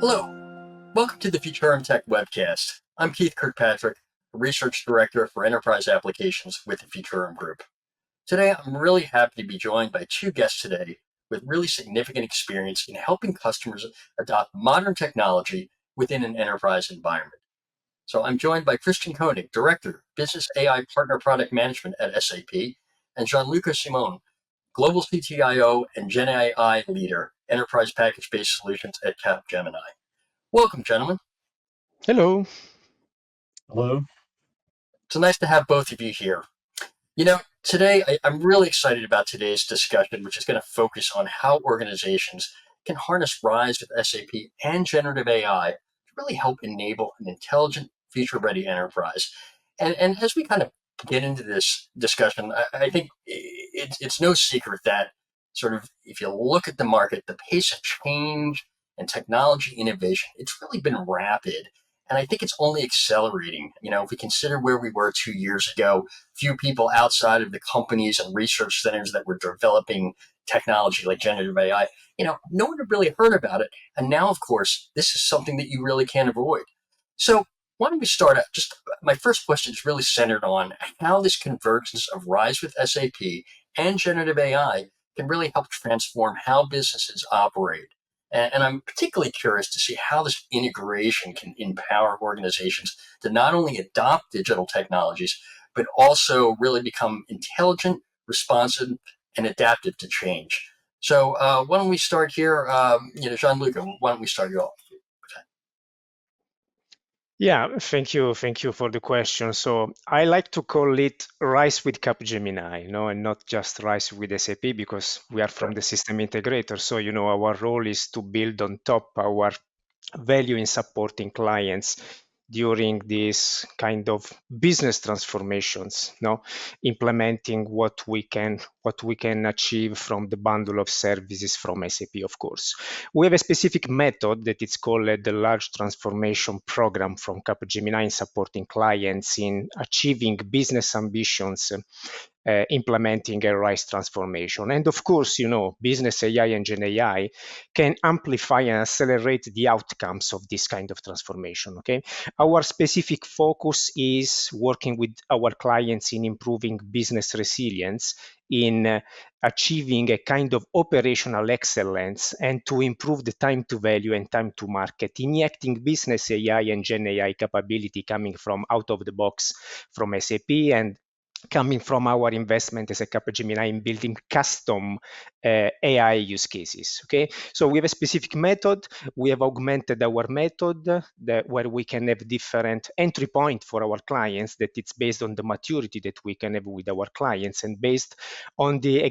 Hello, welcome to the Futurum Tech webcast. I'm Keith Kirkpatrick, Research Director for Enterprise Applications with the Futurum Group. Today, I'm really happy to be joined by two guests today with really significant experience in helping customers adopt modern technology within an enterprise environment. So I'm joined by Christian Koenig, Director, Business AI Partner Product Management at SAP, and Gianluca Simone, Global CTIO and Gen AI Leader, Enterprise Package-Based Solutions at Capgemini. Welcome, gentlemen. Hello. Hello. So nice to have both of you here. Today I'm really excited about today's discussion, which is going to focus on how organizations can harness RISE with SAP and generative AI to really help enable an intelligent, future-ready enterprise. And as we kind of get into this discussion, I think it's no secret that sort of, if you look at the market, the pace of change and technology innovation, it's really been rapid. And I think it's only accelerating. If we consider where we were 2 years ago, few people outside of the companies and research centers that were developing technology like generative AI, no one had really heard about it. And now, of course, this is something that you really can't avoid. So why don't we start out? Just my first question is really centered on how this convergence of RISE with SAP and generative AI can really help transform how businesses operate. And I'm particularly curious to see how this integration can empower organizations to not only adopt digital technologies, but also really become intelligent, responsive, and adaptive to change. So why don't we start here? Gianluca, why don't we start you off? Yeah, thank you. Thank you for the question. So I like to call it RISE with Capgemini, and not just RISE with SAP, because we are from the system integrator. So, our role is to build on top our value in supporting clients during these kind of business transformations, implementing what we can achieve from the bundle of services from SAP, of course. We have a specific method that is called the large transformation program from Capgemini in supporting clients in achieving business ambitions, implementing a RISE transformation. And of course, business AI and Gen AI can amplify and accelerate the outcomes of this kind of transformation. Okay, our specific focus is working with our clients in improving business resilience, in achieving a kind of operational excellence, and to improve the time to value and time to market, injecting business AI and Gen AI capability coming from out of the box from SAP and coming from our investment as a Capgemini in building custom AI use cases. Okay, so we have a specific method. We have augmented our method where we can have different entry point for our clients, that it's based on the maturity that we can have with our clients, and based on the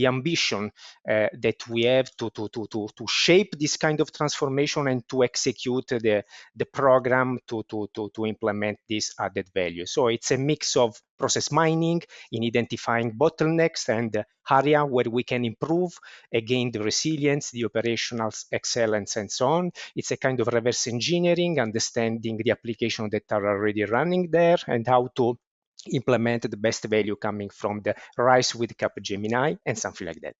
ambition that we have to shape this kind of transformation and to execute the program to implement this added value. So it's a mix of process mining in identifying bottlenecks and area where we can improve, again, the resilience, the operational excellence, and so on. It's a kind of reverse engineering, understanding the applications that are already running there and how to implement the best value coming from the RISE with Capgemini and something like that.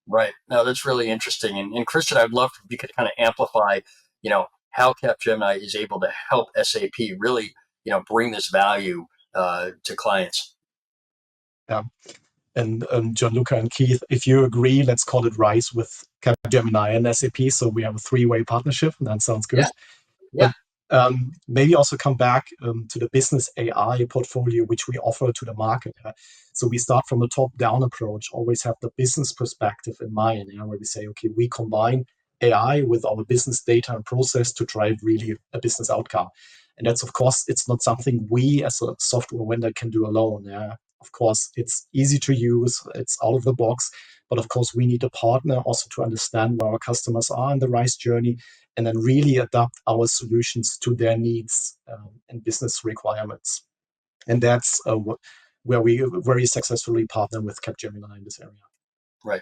Right. No, that's really interesting. And Christian, I'd love if you could kind of amplify, how Capgemini is able to help SAP really, bring this value to clients. Yeah. And Gianluca and Keith, if you agree, let's call it RISE with Capgemini and SAP. So we have a three-way partnership, and that sounds good. Yeah. But maybe also come back to the business AI portfolio, which we offer to the market. So we start from a top-down approach, always have the business perspective in mind, where we say, okay, we combine AI with our business data and process to drive really a business outcome. And that's, of course, it's not something we as a software vendor can do alone. Of course, it's easy to use, it's out of the box, but of course, we need a partner also to understand where our customers are in the RISE journey and then really adapt our solutions to their needs and business requirements. And that's where we very successfully partner with Capgemini in this area. Right.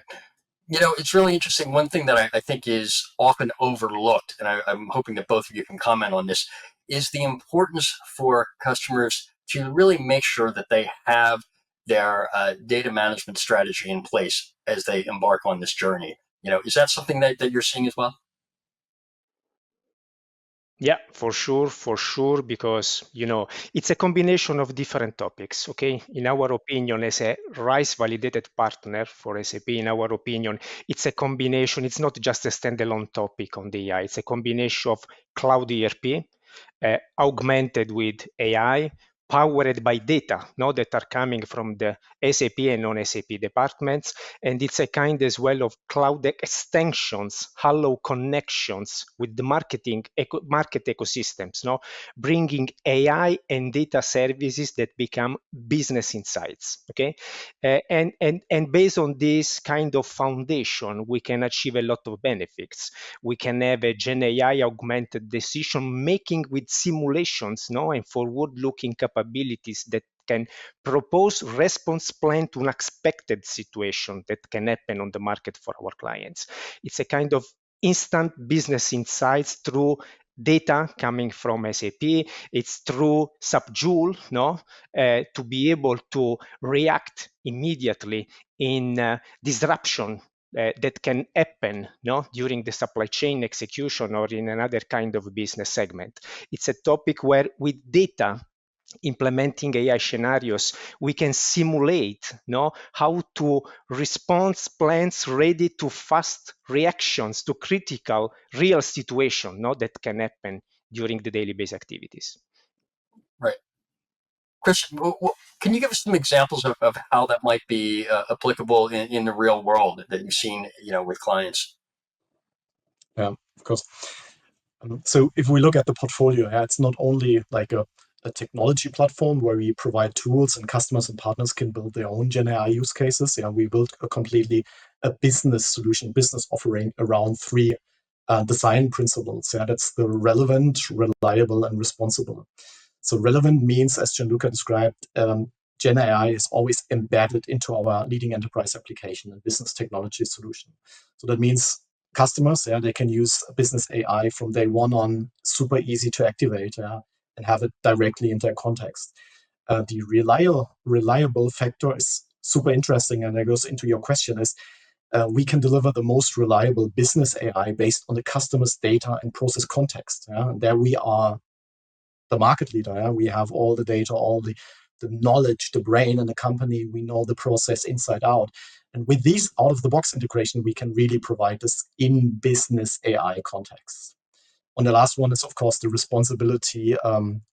It's really interesting. One thing that I think is often overlooked, and I'm hoping that both of you can comment on this, is the importance for customers to really make sure that they have their data management strategy in place as they embark on this journey. Is that something that you're seeing as well? Yeah, for sure, because it's a combination of different topics. Okay, in our opinion, as a RISE validated partner for SAP, in our opinion, it's a combination. It's not just a standalone topic on the AI. It's a combination of cloud ERP, augmented with AI, powered by data, that are coming from the SAP and non-SAP departments, and it's a kind as well of cloud extensions, hollow connections with the market ecosystems, bringing AI and data services that become business insights. Okay, and based on this kind of foundation, we can achieve a lot of benefits. We can have a Gen AI augmented decision making with simulations, and forward-looking capabilities that can propose response plan to unexpected situation that can happen on the market for our clients. It's a kind of instant business insights through data coming from SAP. It's through Subjoule, to be able to react immediately in disruption that can happen during the supply chain execution or in another kind of business segment. It's a topic where with data implementing AI scenarios, we can simulate how to response plans ready to fast reactions to critical real situation that can happen during the daily base activities. Right. Chris, can you give us some examples of how that might be applicable in the real world that you've seen, with clients? Yeah, of course. So if we look at the portfolio, it's not only like a technology platform where we provide tools and customers and partners can build their own Gen AI use cases. Yeah, we built a business solution, business offering around three design principles. Yeah, that's the relevant, reliable, and responsible. So relevant means, as Gianluca described, Gen AI is always embedded into our leading enterprise application and business technology solution. So that means customers, they can use business AI from day one on, super easy to activate, and have it directly in their context. The reliable factor is super interesting, and that goes into your question, is we can deliver the most reliable business AI based on the customer's data and process context. And there we are the market leader. Yeah? We have all the data, all the knowledge, the brain in the company. We know the process inside out. And with these out-of-the-box integration, we can really provide this in-business AI context. And the last one is, of course, the responsibility.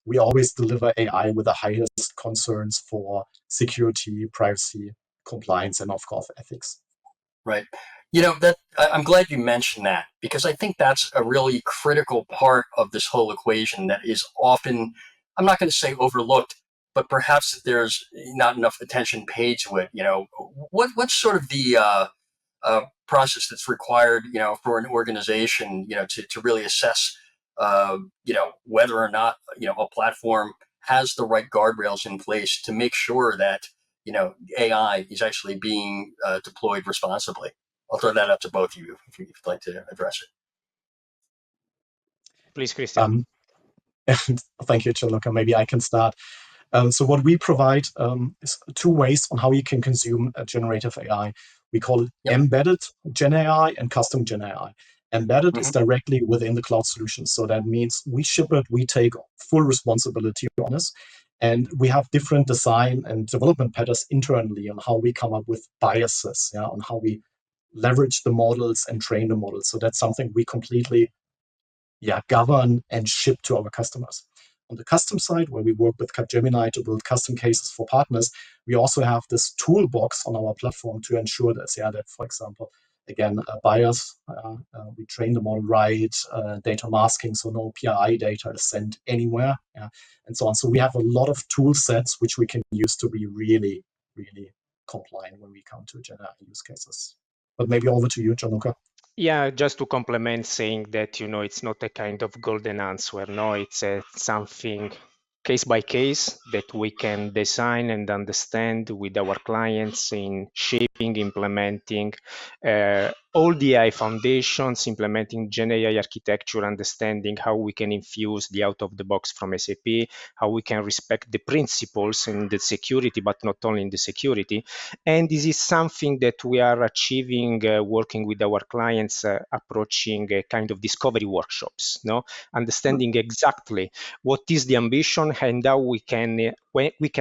We always deliver AI with the highest concerns for security, privacy, compliance, and of course, ethics. Right. I'm glad you mentioned that, because I think that's a really critical part of this whole equation that is often, I'm not going to say overlooked, but perhaps there's not enough attention paid to it. What's sort of the process that's required, for an organization, to really assess, whether or not, a platform has the right guardrails in place to make sure that, AI is actually being deployed responsibly. I'll throw that up to both of you if you'd like to address it. Please, Christian. Thank you, Gianluca. Maybe I can start. So what we provide is two ways on how you can consume generative AI. We call it embedded Gen AI and custom Gen AI. Embedded is directly within the cloud solution. So that means we ship it, we take full responsibility on this. And we have different design and development patterns internally on how we come up with biases, on how we leverage the models and train the models. So that's something we completely govern and ship to our customers. On the custom side, where we work with Capgemini to build custom cases for partners, we also have this toolbox on our platform to ensure that, for example, again, bias, we train the model right, data masking, so no PII data is sent anywhere, and so on. So we have a lot of tool sets which we can use to be really, really compliant when we come to Gen AI use cases. But maybe over to you, Gianluca. Yeah, just to complement, saying that it's not a kind of golden answer. No, it's something case by case that we can design and understand with our clients in shape implementing all the AI foundations, implementing Gen AI architecture, understanding how we can infuse the out of the box from SAP, how we can respect the principles in the security, but not only in the security. And this is something that we are achieving working with our clients, approaching a kind of discovery workshops, no? Understanding exactly what is the ambition and how we can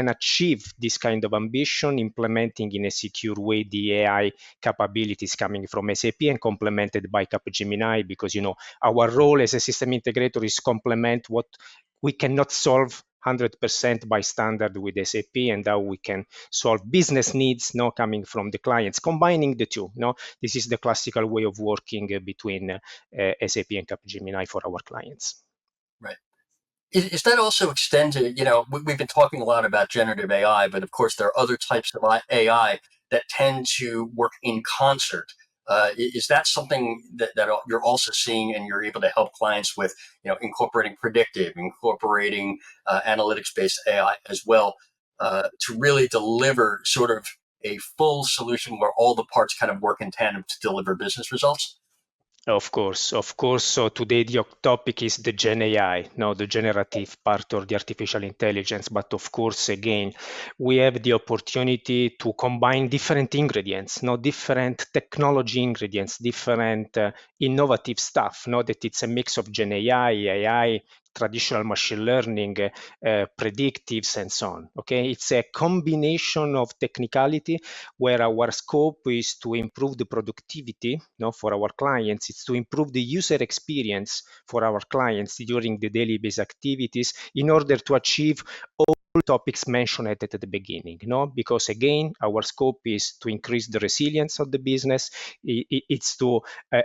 achieve this kind of ambition, implementing in a secure way the AI capabilities coming from SAP and complemented by Capgemini, because our role as a system integrator is complement what we cannot solve 100% by standard with SAP, and how we can solve business needs coming from the clients, combining the two. This is the classical way of working between SAP and Capgemini for our clients. Right. Is that also extended? We've been talking a lot about generative AI, but of course there are other types of AI that tend to work in concert. Is that something that you're also seeing, and you're able to help clients with, incorporating predictive, incorporating analytics-based AI as well, to really deliver sort of a full solution where all the parts kind of work in tandem to deliver business results? Of course. So today the topic is the Gen AI, the generative part or the artificial intelligence. But of course, again, we have the opportunity to combine different ingredients, different technology ingredients, different innovative stuff. That it's a mix of Gen AI, traditional machine learning, predictives, and so on. Okay, it's a combination of technicality where our scope is to improve the productivity for our clients. It's to improve the user experience for our clients during the daily based activities in order to achieve all topics mentioned at the beginning, because again, our scope is to increase the resilience of the business. It's to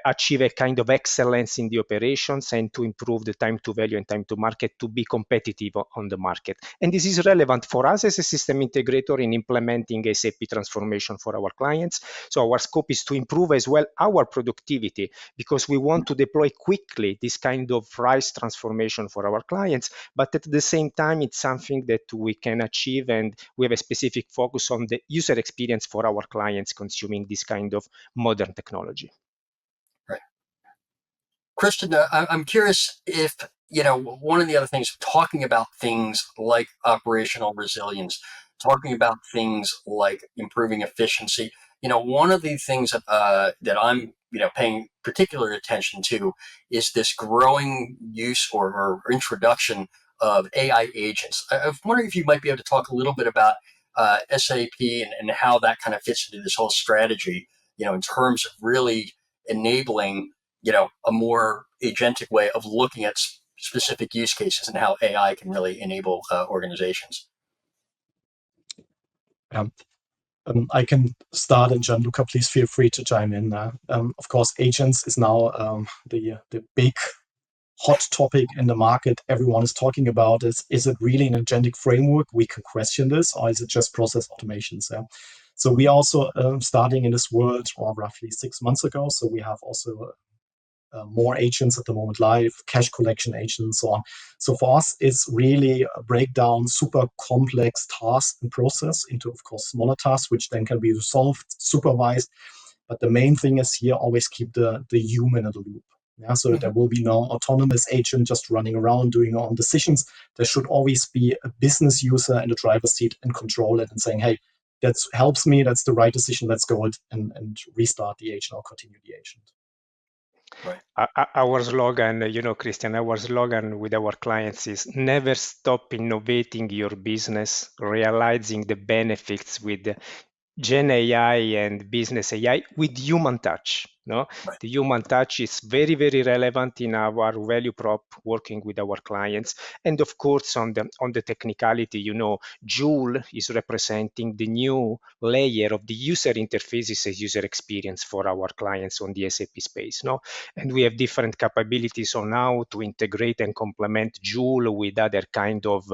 achieve a kind of excellence in the operations and to improve the time to value and time to market to be competitive on the market. And this is relevant for us as a system integrator in implementing SAP transformation for our clients. So our scope is to improve as well our productivity, because we want to deploy quickly this kind of RISE transformation for our clients, but at the same time, it's something that we can achieve, and we have a specific focus on the user experience for our clients consuming this kind of modern technology. Right. Christian, I'm curious if, one of the other things, talking about things like operational resilience, talking about things like improving efficiency, one of the things that I'm, paying particular attention to is this growing use or introduction of AI agents. I was wondering if you might be able to talk a little bit about SAP and how that kind of fits into this whole strategy, in terms of really enabling a more agentic way of looking at specific use cases and how AI can really enable organizations. I can start, and Gianluca, please feel free to chime in. Of course, agents is now the big hot topic in the market. Everyone is talking about it. Is it really an agentic framework? We can question this, or is it just process automations? So we also starting in this world roughly 6 months ago. So we have also more agents at the moment live, cash collection agents, so on. So for us, it's really a breakdown super complex task and process into, of course, smaller tasks, which then can be resolved, supervised. But the main thing is here, always keep the human in the loop. Yeah, so there will be no autonomous agent just running around doing our own decisions. There should always be a business user in the driver's seat and control it and saying, hey, that helps me, that's the right decision, let's go and restart the agent or continue the agent. Right. Our slogan, Christian, our slogan with our clients is never stop innovating your business, realizing the benefits with Gen AI and business AI with human touch. Right. The human touch is very, very relevant in our value prop working with our clients. And of course, on the technicality, Joule is representing the new layer of the user interfaces as user experience for our clients on the SAP space. And we have different capabilities on how to integrate and complement Joule with other kind of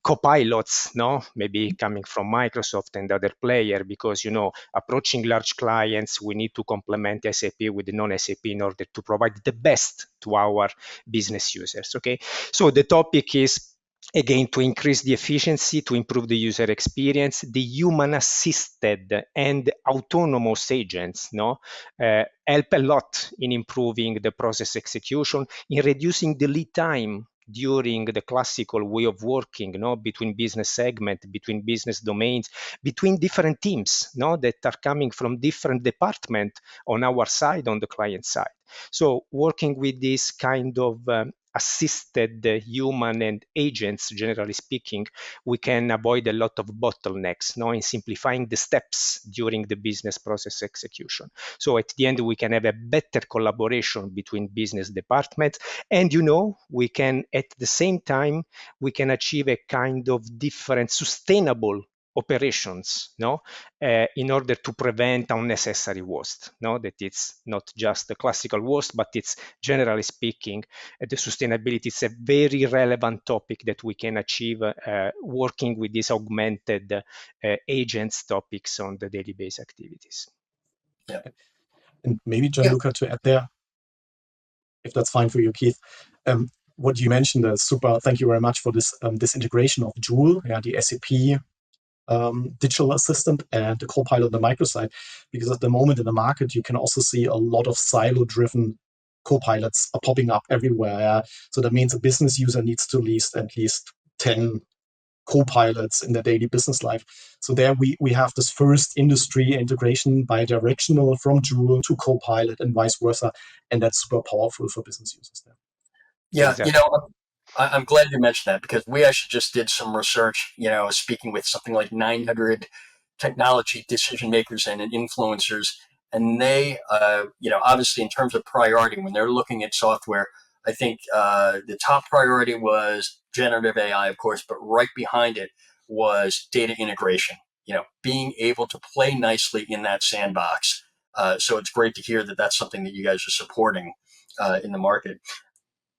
copilots, maybe coming from Microsoft and other players, because approaching large clients, we need to complement SAP with the non-SAP in order to provide the best to our business users. Okay, so the topic is again, to increase the efficiency, to improve the user experience, the human assisted and autonomous agents help a lot in improving the process execution, in reducing the lead time during the classical way of working between business segment, between business domains, between different teams that are coming from different departments on our side, on the client side. So working with this kind of assisted human and agents, generally speaking, we can avoid a lot of bottlenecks in simplifying the steps during the business process execution. So at the end, we can have a better collaboration between business departments, and we can at the same time we can achieve a kind of different sustainable operations in order to prevent unnecessary waste that it's not just the classical waste, but it's generally speaking the sustainability is a very relevant topic that we can achieve working with these augmented agents topics on the daily basis activities. Yeah. And maybe Gianluca, to add there, if that's fine for you, Keith. What you mentioned is super. Thank you very much for this integration of Joule, the SAP digital assistant, and the Copilot on the micro side, because at the moment in the market, you can also see a lot of silo-driven Copilots are popping up everywhere. So that means a business user needs to list at least 10 Copilots in their daily business life. So there we have this first industry integration bi-directional from Joule to Copilot and vice versa, and that's super powerful for business users there. Yeah, Exactly. I'm glad you mentioned that, because we actually just did some research, speaking with something like 900 technology decision makers and influencers. And they, obviously in terms of priority, when they're looking at software, I think the top priority was generative AI, of course, but right behind it was data integration, being able to play nicely in that sandbox. So it's great to hear that that's something that you guys are supporting in the market.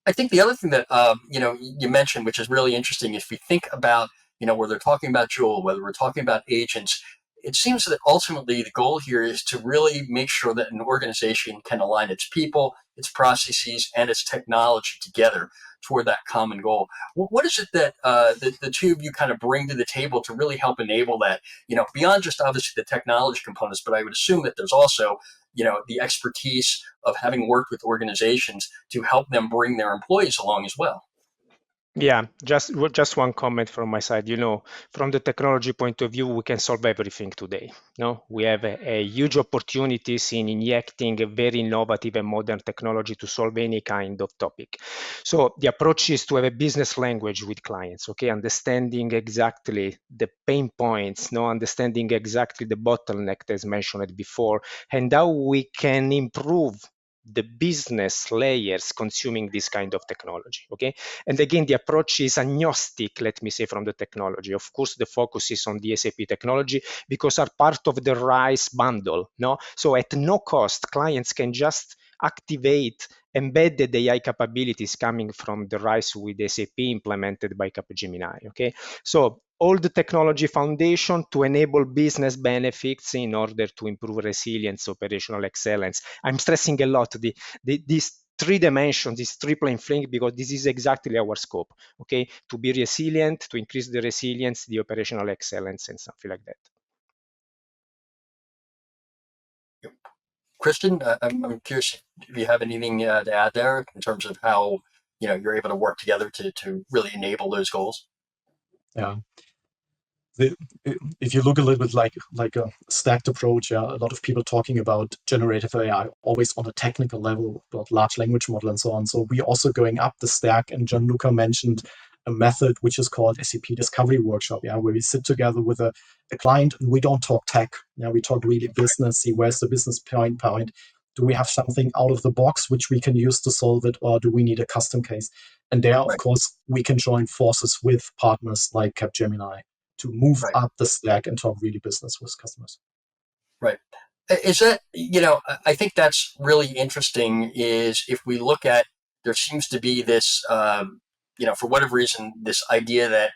I think the other thing that you mentioned, which is really interesting, if we think about whether they're talking about Joule, whether we're talking about agents, it seems that ultimately the goal here is to really make sure that an organization can align its people, its processes, and its technology together toward that common goal. What is it that the two of you kind of bring to the table to really help enable that? Beyond just obviously the technology components, but I would assume that there's also the expertise of having worked with organizations to help them bring their employees along as well. Yeah, just one comment from my side. From the technology point of view, we can solve everything today. No, we have a huge opportunities in injecting a very innovative and modern technology to solve any kind of topic. So the approach is to have a business language with clients, okay, understanding exactly the pain points, understanding exactly the bottleneck as mentioned before, and how we can improve the business layers consuming this kind of technology, okay? And again, the approach is agnostic, let me say, from the technology. Of course, the focus is on the SAP technology because are part of the RISE bundle, no? So at no cost, clients can just activate embedded AI capabilities coming from the RISE with SAP implemented by Capgemini, okay? So all the technology foundation to enable business benefits in order to improve resilience, operational excellence. I'm stressing a lot these three dimensions, this triple thing, because this is exactly our scope, okay? To be resilient, to increase the resilience, the operational excellence, and something like that. Kristen, I'm curious if you have anything to add there in terms of how you're able to work together to really enable those goals. Yeah. If you look a little bit like a stacked approach, a lot of people talking about generative AI always on a technical level, about large language model and so on. So we're also going up the stack, and Gianluca mentioned a method which is called SAP Discovery Workshop, where we sit together with a client and we don't talk tech. We talk really business, see where's the business point. Do we have something out of the box which we can use to solve it, or do we need a custom case? And there, of Right. course, we can join forces with partners like Capgemini to move Right. up the stack and talk really business with customers. Right. Is that, I think that's really interesting is if we look at, there seems to be this, for whatever reason, this idea that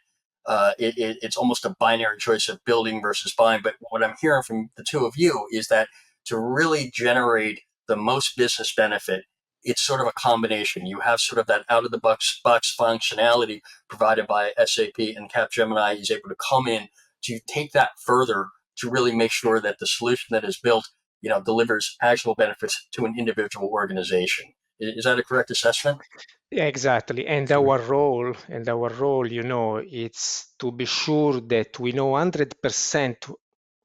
it's almost a binary choice of building versus buying. But what I'm hearing from the two of you is that to really generate the most business benefit, it's sort of a combination. You have sort of that out of the box functionality provided by SAP, and Capgemini is able to come in to take that further to really make sure that the solution that is built, delivers actual benefits to an individual organization. Is that a correct assessment? Yeah, exactly. And our role, it's to be sure that we know 100%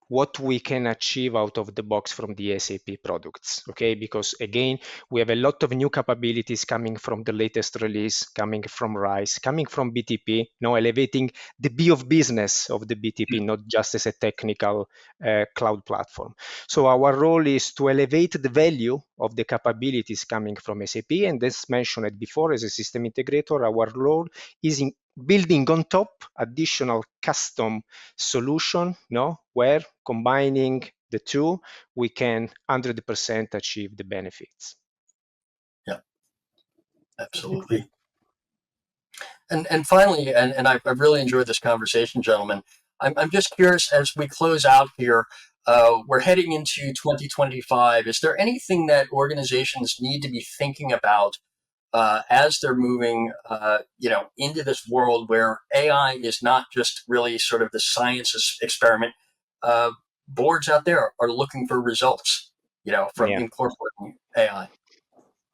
what we can achieve out of the box from the SAP products, okay? Because again, we have a lot of new capabilities coming from the latest release, coming from RISE, coming from BTP, elevating the B of business of the BTP, not just as a technical cloud platform. So our role is to elevate the value of the capabilities coming from SAP, and as mentioned before, as a system integrator, our role is in building on top additional custom solution, where combining the two, we can 100% achieve the benefits. Yeah, absolutely. Agree. And finally, and I've really enjoyed this conversation, gentlemen. I'm just curious, as we close out here, we're heading into 2025. Is there anything that organizations need to be thinking about as they're moving, into this world where AI is not just really sort of the science experiment? Boards out there are looking for results, from Yeah. incorporating AI.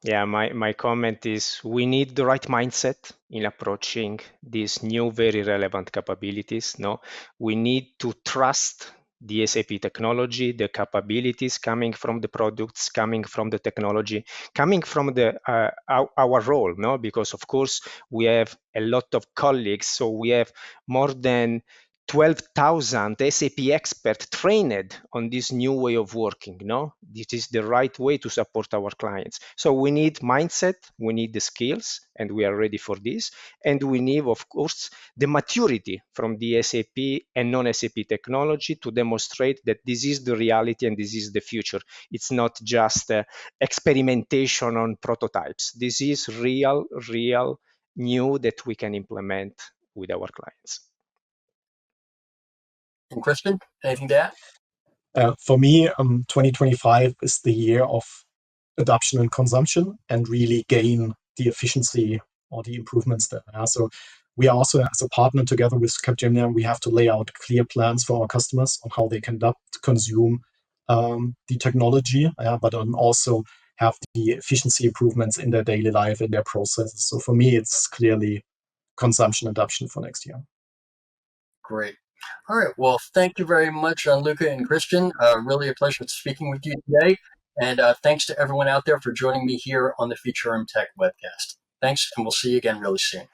Yeah, my comment is we need the right mindset in approaching these new, very relevant capabilities. No, we need to trust the SAP technology, the capabilities coming from the products, coming from the technology, coming from the our role. No, because of course we have a lot of colleagues, so we have more than 12,000 SAP experts trained on this new way of working. No, this is the right way to support our clients. So we need mindset, we need the skills, and we are ready for this. And we need, of course, the maturity from the SAP and non-SAP technology to demonstrate that this is the reality and this is the future. It's not just experimentation on prototypes. This is real new that we can implement with our clients. And Christian, anything to add? For me, 2025 is the year of adoption and consumption and really gain the efficiency or the improvements there. So we are also, as a partner together with Capgemini, we have to lay out clear plans for our customers on how they can consume the technology, but also have the efficiency improvements in their daily life, in their processes. So for me, it's clearly consumption adoption for next year. Great. All right. Well, thank you very much, Luca and Christian. Really a pleasure speaking with you today. And thanks to everyone out there for joining me here on the Future Tech webcast. Thanks, and we'll see you again really soon.